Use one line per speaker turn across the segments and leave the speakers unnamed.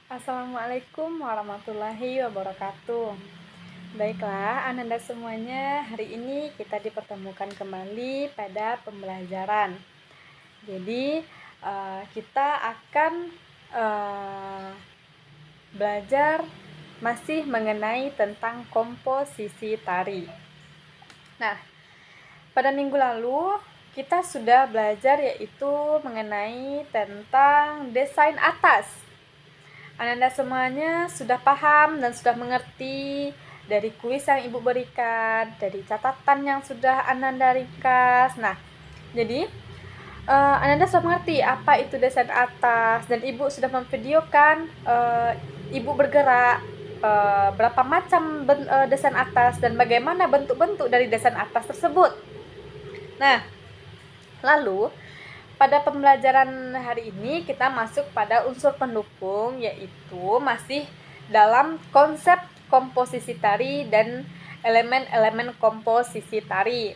Assalamualaikum warahmatullahi wabarakatuh. Baiklah, Ananda semuanya, hari ini kita dipertemukan kembali pada pembelajaran. Jadi, kita akan belajar masih mengenai tentang komposisi tari. Nah, pada minggu lalu kita sudah belajar yaitu mengenai tentang desain atas. Ananda semuanya sudah paham dan sudah mengerti dari kuis yang Ibu berikan, dari catatan yang sudah Ananda ringkas. Nah, jadi Ananda sudah mengerti apa itu desain atas dan Ibu sudah memvideokan Ibu bergerak berapa macam desain atas dan bagaimana bentuk-bentuk dari desain atas tersebut. Nah, lalu pada pembelajaran hari ini kita masuk pada unsur pendukung, yaitu masih dalam konsep komposisi tari dan elemen-elemen komposisi tari.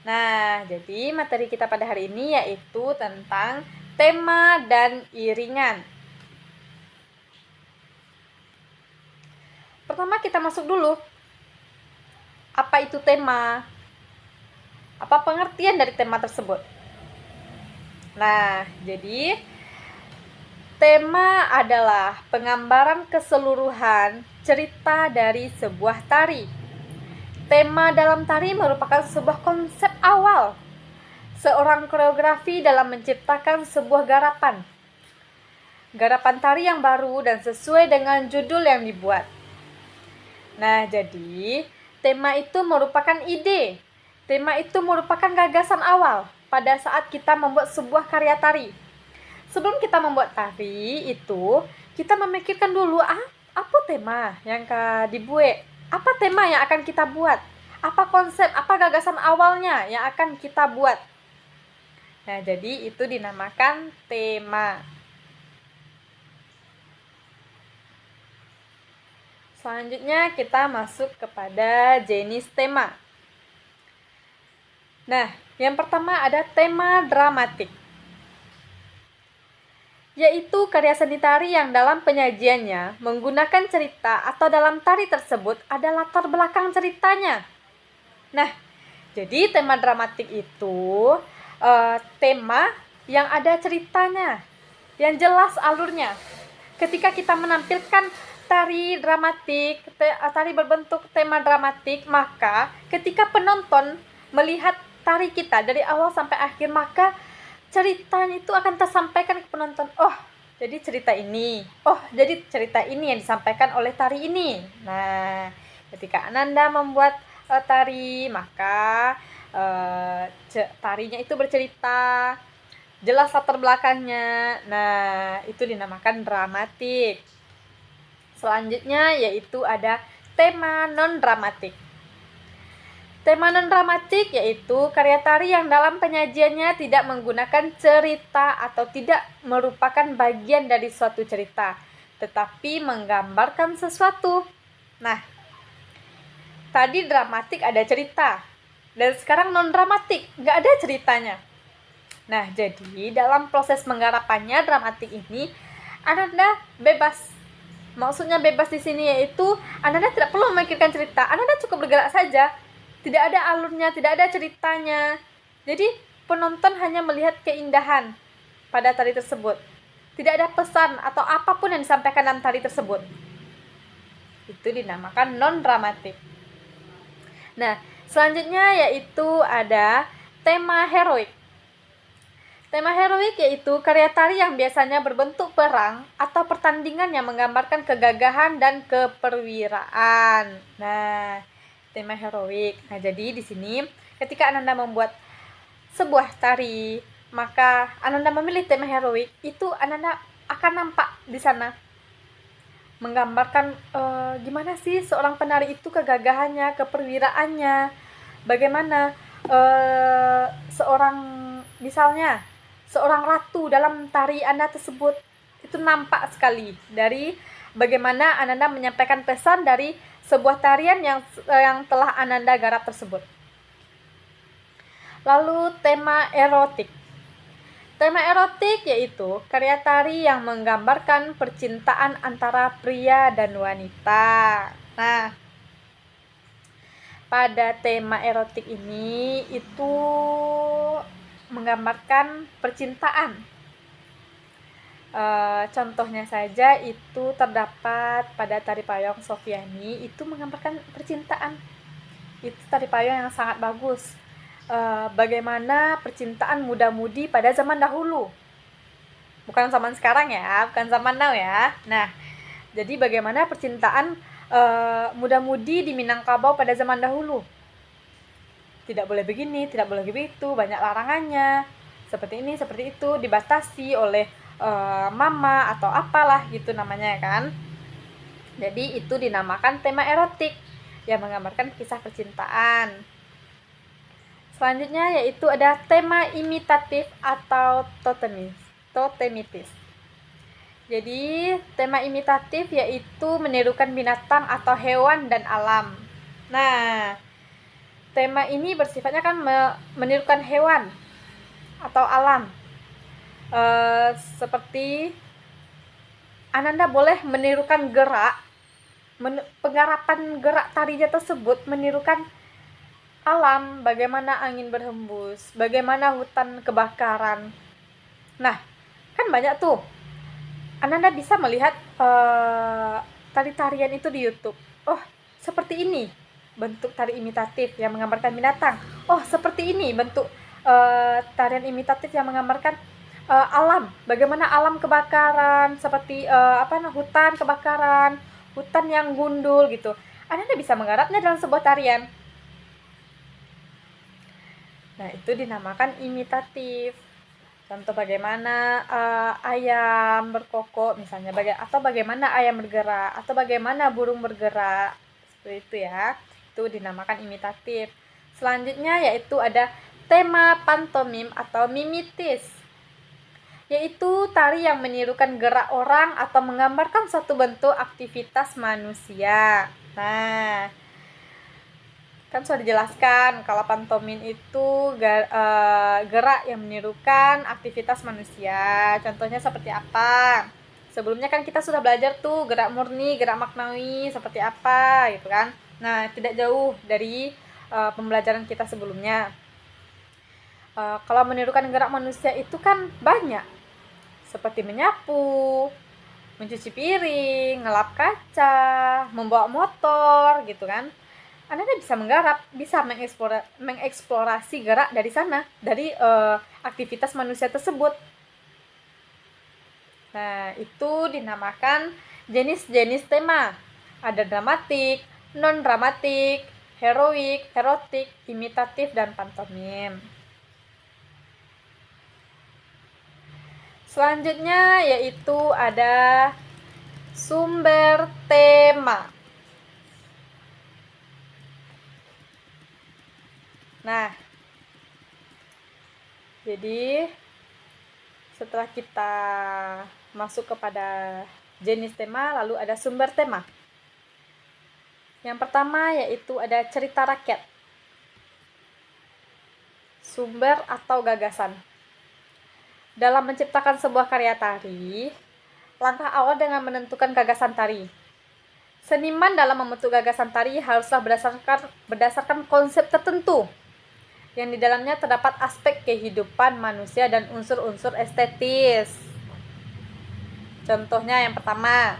Nah, jadi materi kita pada hari ini yaitu tentang tema dan iringan. Pertama kita masuk dulu. Apa itu tema? Apa pengertian dari tema tersebut? Nah, jadi tema adalah penggambaran keseluruhan cerita dari sebuah tari. Tema dalam tari merupakan sebuah konsep awal seorang koreografi dalam menciptakan sebuah garapan. Garapan tari yang baru dan sesuai dengan judul yang dibuat. Nah, jadi tema itu merupakan ide. Tema itu merupakan gagasan awal pada saat kita membuat sebuah karya tari. Sebelum kita membuat tari itu, kita memikirkan dulu apa tema yang dibuat, apa tema yang akan kita buat, apa konsep, apa gagasan awalnya yang akan kita buat. Nah, jadi itu dinamakan tema. Selanjutnya kita masuk kepada jenis tema. Nah, yang pertama ada tema dramatik, yaitu karya seni tari yang dalam penyajiannya menggunakan cerita atau dalam tari tersebut ada latar belakang ceritanya. Nah, jadi tema dramatik itu tema yang ada ceritanya, yang jelas alurnya. Ketika kita menampilkan tari dramatik, tari berbentuk tema dramatik, maka ketika penonton melihat tari kita dari awal sampai akhir, maka ceritanya itu akan tersampaikan ke penonton. Oh, jadi cerita ini. Oh, jadi cerita ini yang disampaikan oleh tari ini. Nah, ketika Ananda membuat tari, maka tarinya itu bercerita, jelas latar belakangnya. Nah, itu dinamakan dramatik. Selanjutnya yaitu ada tema non-dramatik. Tema non-dramatik yaitu karya tari yang dalam penyajiannya tidak menggunakan cerita atau tidak merupakan bagian dari suatu cerita, tetapi menggambarkan sesuatu. Nah, tadi dramatik ada cerita, dan sekarang non-dramatik, nggak ada ceritanya. Nah, jadi dalam proses penggarapannya dramatik ini, Ananda bebas. Maksudnya bebas di sini yaitu Ananda tidak perlu memikirkan cerita, Ananda cukup bergerak saja. Tidak ada alurnya, tidak ada ceritanya. Jadi penonton hanya melihat keindahan pada tari tersebut. Tidak ada pesan atau apapun yang disampaikan dalam tari tersebut. Itu dinamakan non-dramatik. Nah, selanjutnya yaitu ada tema heroik. Tema heroik yaitu karya tari yang biasanya berbentuk perang atau pertandingan yang menggambarkan kegagahan dan keperwiraan. Nah, tema heroik. Nah, jadi di sini ketika Ananda membuat sebuah tari, maka Ananda memilih tema heroik, itu Ananda akan nampak di sana menggambarkan gimana sih seorang penari itu kegagahannya, keperwiraannya, bagaimana seorang misalnya seorang ratu dalam tari Anda tersebut, itu nampak sekali dari bagaimana Ananda menyampaikan pesan dari sebuah tarian yang telah Ananda garap tersebut. Lalu tema erotik. Tema erotik yaitu karya tari yang menggambarkan percintaan antara pria dan wanita. Nah, pada tema erotik ini itu menggambarkan percintaan. Contohnya saja itu terdapat pada tari payung Sofiani, itu menggambarkan percintaan. Itu tari payung yang sangat bagus. Bagaimana percintaan muda-mudi pada zaman dahulu, bukan zaman sekarang ya, bukan zaman now ya. Nah, jadi bagaimana percintaan muda-mudi di Minangkabau pada zaman dahulu. Tidak boleh begini, tidak boleh begitu, banyak larangannya. Seperti ini, seperti itu, dibatasi oleh mama atau apalah gitu namanya kan. Jadi itu dinamakan tema erotik yang menggambarkan kisah percintaan. Selanjutnya yaitu ada tema imitatif atau totemitis. Jadi tema imitatif yaitu menirukan binatang atau hewan dan alam. Nah, tema ini bersifatnya kan menirukan hewan atau alam. Seperti Ananda boleh menirukan gerak, penggarapan gerak tarinya tersebut menirukan alam, bagaimana angin berhembus, bagaimana hutan kebakaran. Nah, kan banyak tuh. Ananda bisa melihat tari-tarian itu di YouTube. Oh, seperti ini bentuk tari imitatif yang menggambarkan binatang. Oh, seperti ini bentuk tarian imitatif yang menggambarkan alam. Bagaimana alam kebakaran, seperti hutan kebakaran, hutan yang gundul gitu. Ananda bisa menggarapnya dalam sebuah tarian. Nah, itu dinamakan imitatif. Contoh bagaimana ayam berkokok misalnya, atau bagaimana ayam bergerak, atau bagaimana burung bergerak. Seperti itu ya. Itu dinamakan imitatif. Selanjutnya yaitu ada tema pantomim atau mimitis. Yaitu tari yang menirukan gerak orang atau menggambarkan suatu bentuk aktivitas manusia. Nah, kan sudah dijelaskan kalau pantomim itu gerak yang menirukan aktivitas manusia. Contohnya seperti apa? Sebelumnya kan kita sudah belajar tuh gerak murni, gerak maknawi seperti apa gitu kan. Nah, tidak jauh dari pembelajaran kita sebelumnya. Kalau menirukan gerak manusia itu kan banyak. Seperti menyapu, mencuci piring, ngelap kaca, membawa motor gitu kan. Anda bisa menggarap, bisa mengeksplorasi gerak dari sana, dari aktivitas manusia tersebut. Nah, itu dinamakan jenis-jenis tema. Ada dramatik, non-dramatik, heroik, erotik, imitatif, dan pantomim. Selanjutnya yaitu ada sumber tema. Nah, jadi setelah kita masuk kepada jenis tema, lalu ada sumber tema. Yang pertama yaitu ada cerita rakyat. Sumber atau gagasan. Dalam menciptakan sebuah karya tari, langkah awal dengan menentukan gagasan tari. Seniman dalam membentuk gagasan tari haruslah berdasarkan konsep tertentu, yang di dalamnya terdapat aspek kehidupan manusia dan unsur-unsur estetis. Contohnya yang pertama,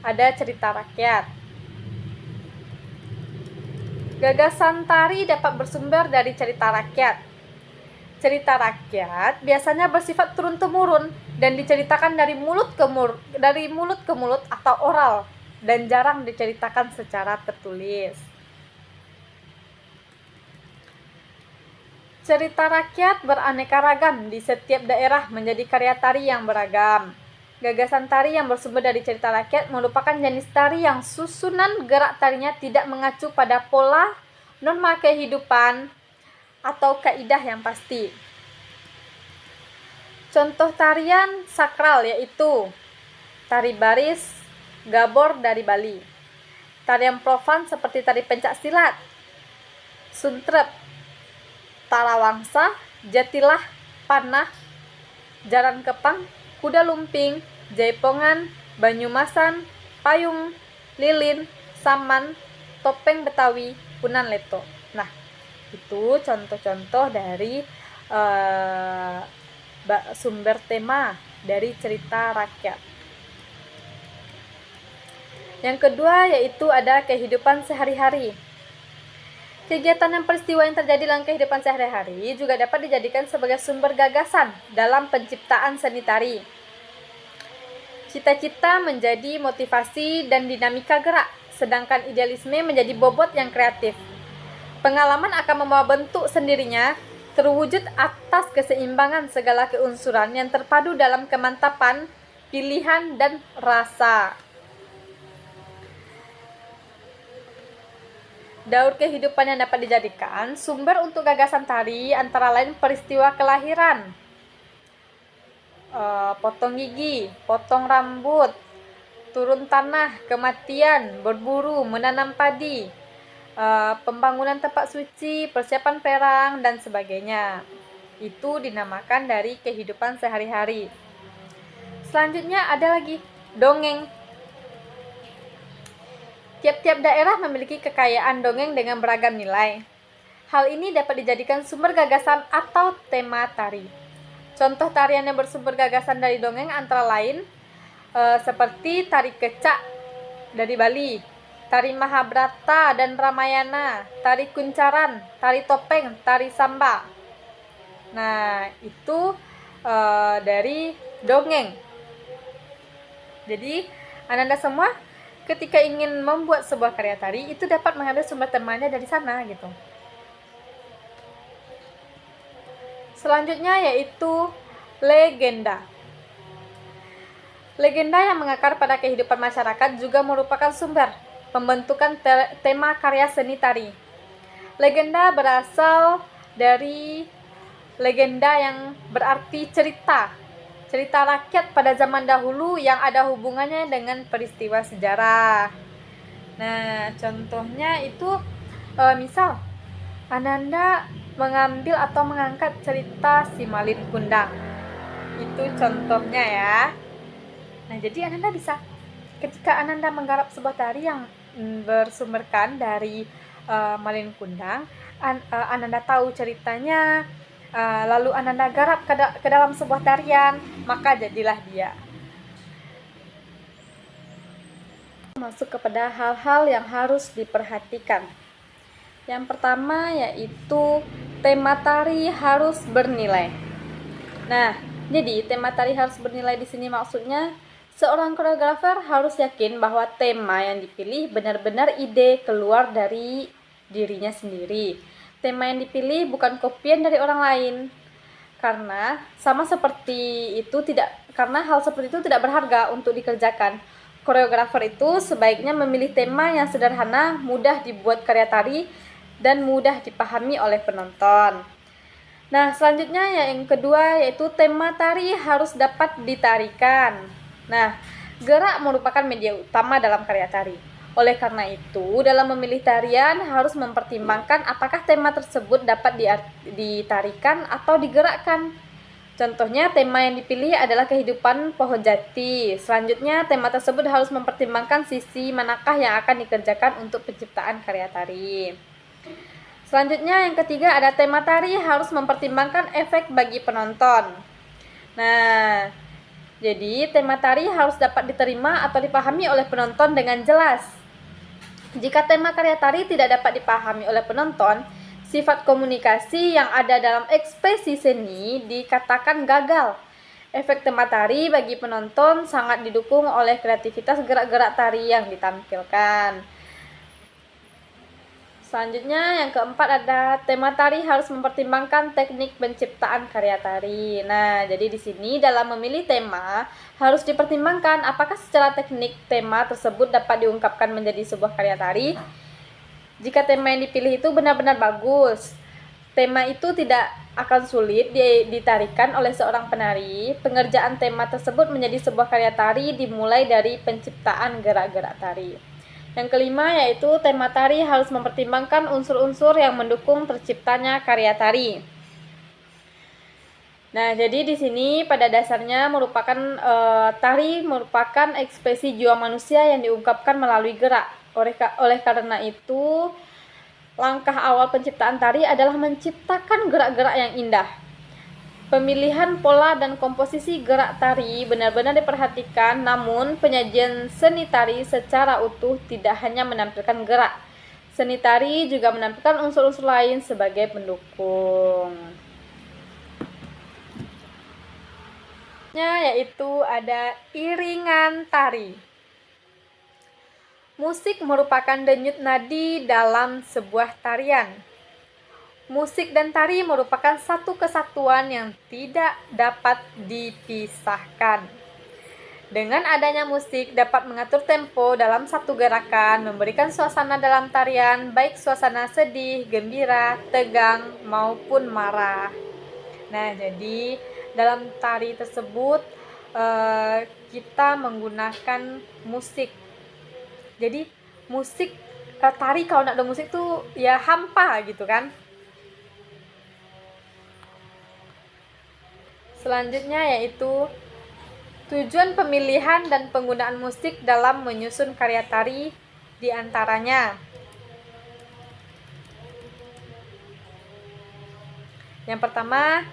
ada cerita rakyat. Gagasan tari dapat bersumber dari cerita rakyat. Cerita rakyat biasanya bersifat turun-temurun dan diceritakan dari mulut ke mulut atau oral, dan jarang diceritakan secara tertulis. Cerita rakyat beraneka ragam di setiap daerah menjadi karya tari yang beragam. Gagasan tari yang bersumber dari cerita rakyat merupakan jenis tari yang susunan gerak tarinya tidak mengacu pada pola, norma kehidupan, atau kaidah yang pasti. Contoh tarian sakral yaitu tari baris, gabor dari Bali. Tarian profan seperti tari pencak silat, suntrep, tarawangsa, jatilah, panah, jaran kepang, kuda lumping, jaipongan, banyumasan, payung, lilin, saman, topeng Betawi, punan leto. Nah, itu contoh-contoh dari sumber tema dari cerita rakyat. Yang kedua yaitu ada kehidupan sehari-hari. Kegiatan dan peristiwa yang terjadi dalam kehidupan sehari-hari juga dapat dijadikan sebagai sumber gagasan dalam penciptaan seni tari. Cita-cita menjadi motivasi dan dinamika gerak, sedangkan idealisme menjadi bobot yang kreatif. Pengalaman akan membawa bentuk sendirinya, terwujud atas keseimbangan segala keunsuran yang terpadu dalam kemantapan, pilihan, dan rasa. Daur kehidupan yang dapat dijadikan sumber untuk gagasan tari antara lain peristiwa kelahiran, potong gigi, potong rambut, turun tanah, kematian, berburu, menanam padi, pembangunan tempat suci, persiapan perang, dan sebagainya. Itu dinamakan dari kehidupan sehari-hari. Selanjutnya ada lagi dongeng. Tiap-tiap daerah memiliki kekayaan dongeng dengan beragam nilai. Hal ini dapat dijadikan sumber gagasan atau tema tari. Contoh tarian yang bersumber gagasan dari dongeng antara lain seperti tari kecak dari Bali, tari Mahabharata dan Ramayana, tari kuncaran, tari topeng, tari samba. Nah, itu dari dongeng. Jadi, Ananda semua ketika ingin membuat sebuah karya tari itu dapat mengambil sumber temanya dari sana gitu. Selanjutnya yaitu legenda. Legenda yang mengakar pada kehidupan masyarakat juga merupakan sumber pembentukan tema karya seni tari. Legenda berasal dari legenda yang berarti cerita rakyat pada zaman dahulu yang ada hubungannya dengan peristiwa sejarah. Nah, contohnya itu misal Ananda mengambil atau mengangkat cerita si Malin Kundang. Itu contohnya ya. Nah, jadi Ananda bisa ketika Ananda menggarap sebuah tari yang bersumberkan dari Malin Kundang, Ananda tahu ceritanya, lalu Ananda garap ke dalam sebuah tarian, maka jadilah dia. Masuk kepada hal-hal yang harus diperhatikan. Yang pertama yaitu tema tari harus bernilai. Nah, jadi tema tari harus bernilai di sini maksudnya seorang koreografer harus yakin bahwa tema yang dipilih benar-benar ide keluar dari dirinya sendiri. Tema yang dipilih bukan kopian dari orang lain. Karena hal seperti itu tidak berharga untuk dikerjakan. Koreografer itu sebaiknya memilih tema yang sederhana, mudah dibuat karya tari, dan mudah dipahami oleh penonton. Nah, selanjutnya yang kedua yaitu tema tari harus dapat ditarikan. Nah, gerak merupakan media utama dalam karya tari. Oleh karena itu, dalam memilih tarian harus mempertimbangkan apakah tema tersebut dapat ditarikan atau digerakkan. Contohnya, tema yang dipilih adalah kehidupan pohon jati. Selanjutnya, tema tersebut harus mempertimbangkan sisi manakah yang akan dikerjakan untuk penciptaan karya tari. Selanjutnya, yang ketiga ada tema tari harus mempertimbangkan efek bagi penonton. Nah, jadi tema tari harus dapat diterima atau dipahami oleh penonton dengan jelas. Jika tema karya tari tidak dapat dipahami oleh penonton, sifat komunikasi yang ada dalam ekspresi seni dikatakan gagal. Efek tema tari bagi penonton sangat didukung oleh kreativitas gerak-gerak tari yang ditampilkan. Selanjutnya yang keempat ada tema tari harus mempertimbangkan teknik penciptaan karya tari. Nah, jadi di sini dalam memilih tema harus dipertimbangkan apakah secara teknik tema tersebut dapat diungkapkan menjadi sebuah karya tari. Jika tema yang dipilih itu benar-benar bagus, tema itu tidak akan sulit ditarikan oleh seorang penari. Pengerjaan tema tersebut menjadi sebuah karya tari dimulai dari penciptaan gerak-gerak tari. Yang kelima yaitu tema tari harus mempertimbangkan unsur-unsur yang mendukung terciptanya karya tari. Nah, jadi di sini pada dasarnya merupakan tari merupakan ekspresi jiwa manusia yang diungkapkan melalui gerak. Oleh karena itu, langkah awal penciptaan tari adalah menciptakan gerak-gerak yang indah. Pemilihan pola dan komposisi gerak tari benar-benar diperhatikan, namun penyajian seni tari secara utuh tidak hanya menampilkan gerak. Seni tari juga menampilkan unsur-unsur lain sebagai pendukung. Yaitu ada iringan tari. Musik merupakan denyut nadi dalam sebuah tarian. Musik dan tari merupakan satu kesatuan yang tidak dapat dipisahkan. Dengan adanya musik dapat mengatur tempo dalam satu gerakan, memberikan suasana dalam tarian, baik suasana sedih, gembira, tegang, maupun marah. Nah, jadi dalam tari tersebut kita menggunakan musik. Jadi musik, tari kalau nggak ada musik tuh ya hampa gitu kan. Selanjutnya yaitu tujuan pemilihan dan penggunaan musik dalam menyusun karya tari, diantaranya yang pertama,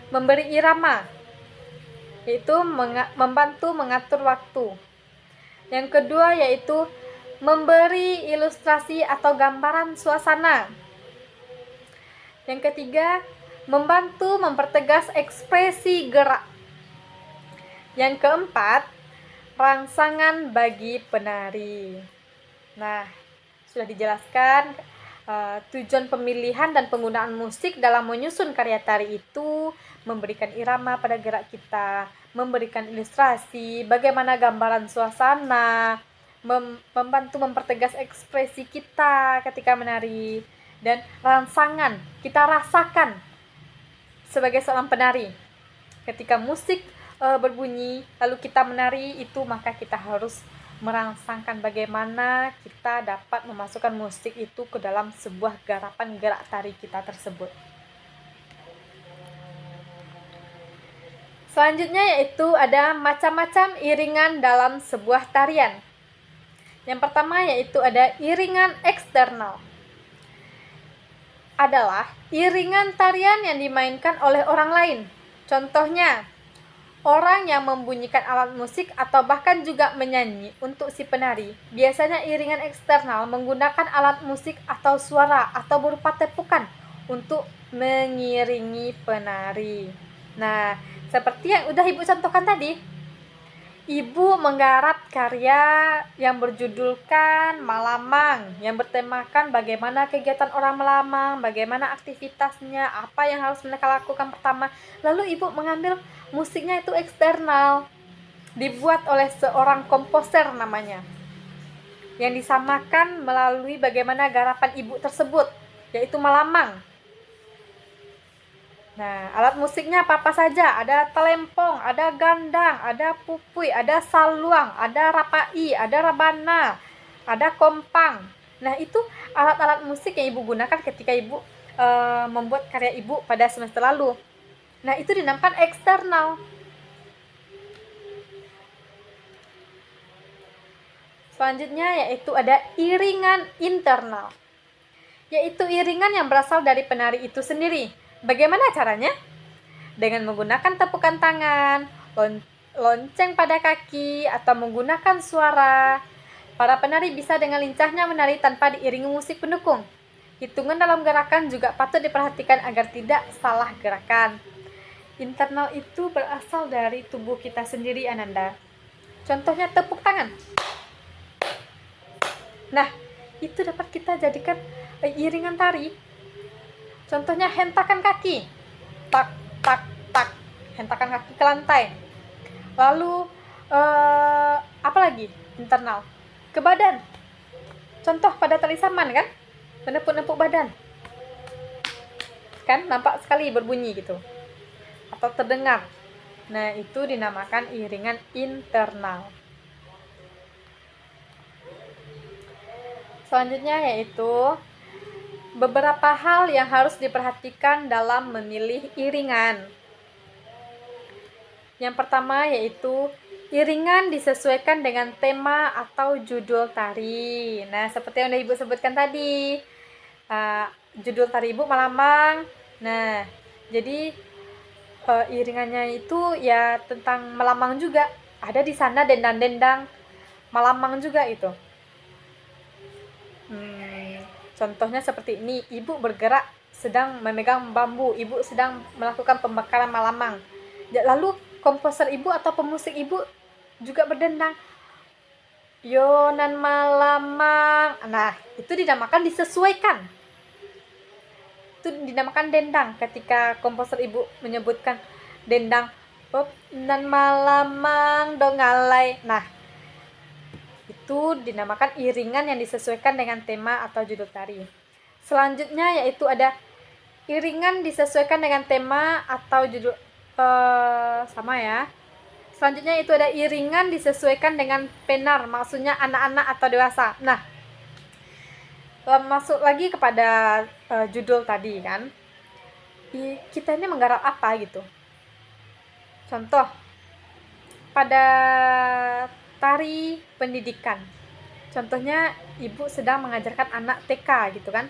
memberi irama, yaitu membantu mengatur waktu. Yang kedua yaitu memberi ilustrasi atau gambaran suasana. Yang ketiga, membantu mempertegas ekspresi gerak. Yang keempat, rangsangan bagi penari. Nah, sudah dijelaskan tujuan pemilihan dan penggunaan musik dalam menyusun karya tari itu memberikan irama pada gerak kita, memberikan ilustrasi, bagaimana gambaran suasana, membantu mempertegas ekspresi kita ketika menari, dan rangsangan kita rasakan sebagai seorang penari. Ketika musik berbunyi lalu kita menari itu, maka kita harus merangsangkan bagaimana kita dapat memasukkan musik itu ke dalam sebuah garapan gerak tari kita tersebut. Selanjutnya yaitu ada macam-macam iringan dalam sebuah tarian. Yang pertama yaitu ada iringan eksternal. Adalah iringan tarian yang dimainkan oleh orang lain. Contohnya, orang yang membunyikan alat musik atau bahkan juga menyanyi untuk si penari. Biasanya iringan eksternal menggunakan alat musik atau suara atau berupa tepukan untuk mengiringi penari. Nah, seperti yang udah Ibu contohkan tadi, Ibu menggarap karya yang berjudulkan Malamang, yang bertemakan bagaimana kegiatan orang Malamang, bagaimana aktivitasnya, apa yang harus mereka lakukan pertama. Lalu Ibu mengambil musiknya itu eksternal, dibuat oleh seorang komposer namanya, yang disamakan melalui bagaimana garapan Ibu tersebut, yaitu Malamang. Nah, alat musiknya apa saja? Ada telempong, ada gandang, ada pupui, ada saluang, ada rapai, ada rabana, ada kompang. Nah, itu alat-alat musik yang Ibu gunakan ketika Ibu membuat karya Ibu pada semester lalu. Nah, itu dinamakan eksternal. Selanjutnya yaitu ada iringan internal, yaitu iringan yang berasal dari penari itu sendiri. Bagaimana caranya? Dengan menggunakan tepukan tangan, lonceng pada kaki, atau menggunakan suara. Para penari bisa dengan lincahnya menari tanpa diiringi musik pendukung. Hitungan dalam gerakan juga patut diperhatikan agar tidak salah gerakan. Internal itu berasal dari tubuh kita sendiri, Ananda. Contohnya tepuk tangan. Nah, itu dapat kita jadikan iringan tari. Contohnya hentakan kaki, tak, tak, tak, hentakan kaki ke lantai. Lalu, apa lagi? Internal, ke badan. Contoh pada tali saman kan, menepuk-nepuk badan. Kan nampak sekali berbunyi gitu, atau terdengar. Nah, itu dinamakan iringan internal. Selanjutnya yaitu beberapa hal yang harus diperhatikan dalam memilih iringan. Yang pertama yaitu iringan disesuaikan dengan tema atau judul tari. Nah, seperti yang udah Ibu sebutkan tadi, judul tari Ibu Malamang. Nah, jadi iringannya itu ya tentang melamang juga. Ada di sana dendang-dendang Malamang juga itu. Contohnya seperti ini, Ibu bergerak sedang memegang bambu, Ibu sedang melakukan pembakaran Malamang. Lalu komposer Ibu atau pemusik Ibu juga berdendang, Yonan Malamang. Nah, itu dinamakan disesuaikan. Itu dinamakan dendang ketika komposer Ibu menyebutkan dendang, nan Malamang dongalai. Nah, itu dinamakan iringan yang disesuaikan dengan tema atau judul tari. Selanjutnya yaitu ada iringan disesuaikan dengan tema atau judul sama ya. Selanjutnya itu ada iringan disesuaikan dengan penar, maksudnya anak-anak atau dewasa. Nah, masuk lagi kepada judul tadi kan. Kita ini menggarap apa gitu. Contoh, pada tari pendidikan. Contohnya Ibu sedang mengajarkan anak TK gitu kan.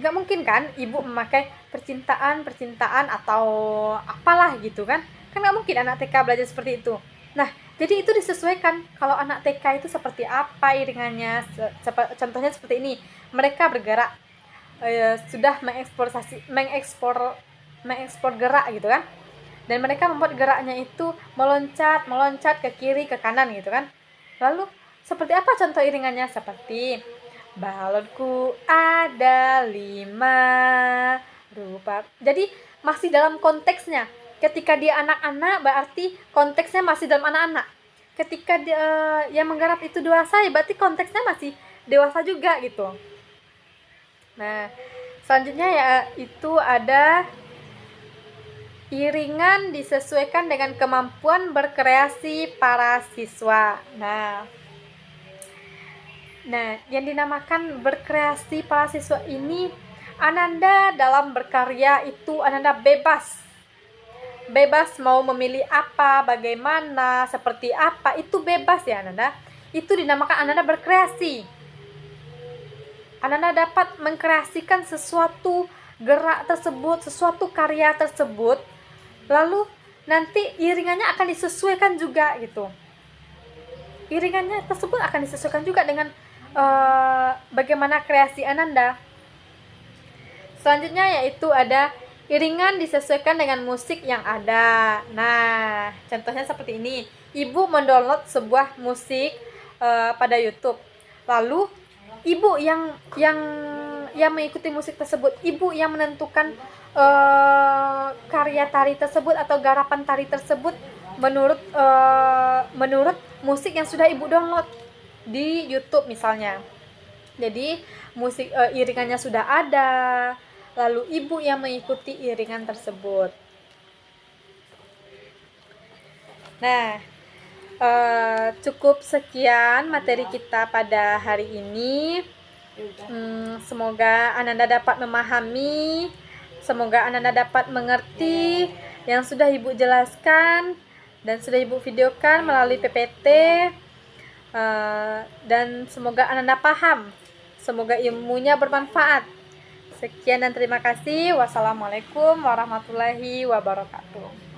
Gak mungkin kan Ibu memakai percintaan atau apalah gitu kan. Kan gak mungkin anak TK belajar seperti itu. Nah, jadi itu disesuaikan. Kalau anak TK itu seperti apa iringannya. Contohnya seperti ini. Mereka bergerak sudah mengekspor gerak gitu kan. Dan mereka membuat geraknya itu meloncat ke kiri, ke kanan gitu kan. Lalu seperti apa contoh iringannya? Seperti balonku ada 5 rupa. Jadi masih dalam konteksnya. Ketika dia anak-anak berarti konteksnya masih dalam anak-anak. Ketika dia yang menggarap itu dewasa ya berarti konteksnya masih dewasa juga gitu. Nah, selanjutnya ya itu ada iringan disesuaikan dengan kemampuan berkreasi para siswa. Nah, yang dinamakan berkreasi para siswa ini, Ananda dalam berkarya itu Ananda bebas mau memilih apa, bagaimana, seperti apa, itu bebas ya Ananda. Itu dinamakan Ananda berkreasi. Ananda dapat mengkreasikan sesuatu gerak tersebut, sesuatu karya tersebut. Lalu nanti iringannya akan disesuaikan juga gitu. Iringannya tersebut akan disesuaikan juga dengan bagaimana kreasi Ananda. Selanjutnya yaitu ada iringan disesuaikan dengan musik yang ada. Nah, contohnya seperti ini. Ibu mendownload sebuah musik pada YouTube. Lalu Ibu yang mengikuti musik tersebut, Ibu yang menentukan karya tari tersebut atau garapan tari tersebut menurut musik yang sudah Ibu download di YouTube misalnya. Jadi musik iringannya sudah ada, lalu Ibu yang mengikuti iringan tersebut. Nah, cukup sekian materi kita pada hari ini. Semoga Ananda dapat memahami, semoga Ananda dapat mengerti yang sudah Ibu jelaskan dan sudah Ibu videokan melalui PPT, dan semoga Ananda paham, semoga ilmunya bermanfaat. Sekian dan terima kasih. Wassalamualaikum warahmatullahi wabarakatuh.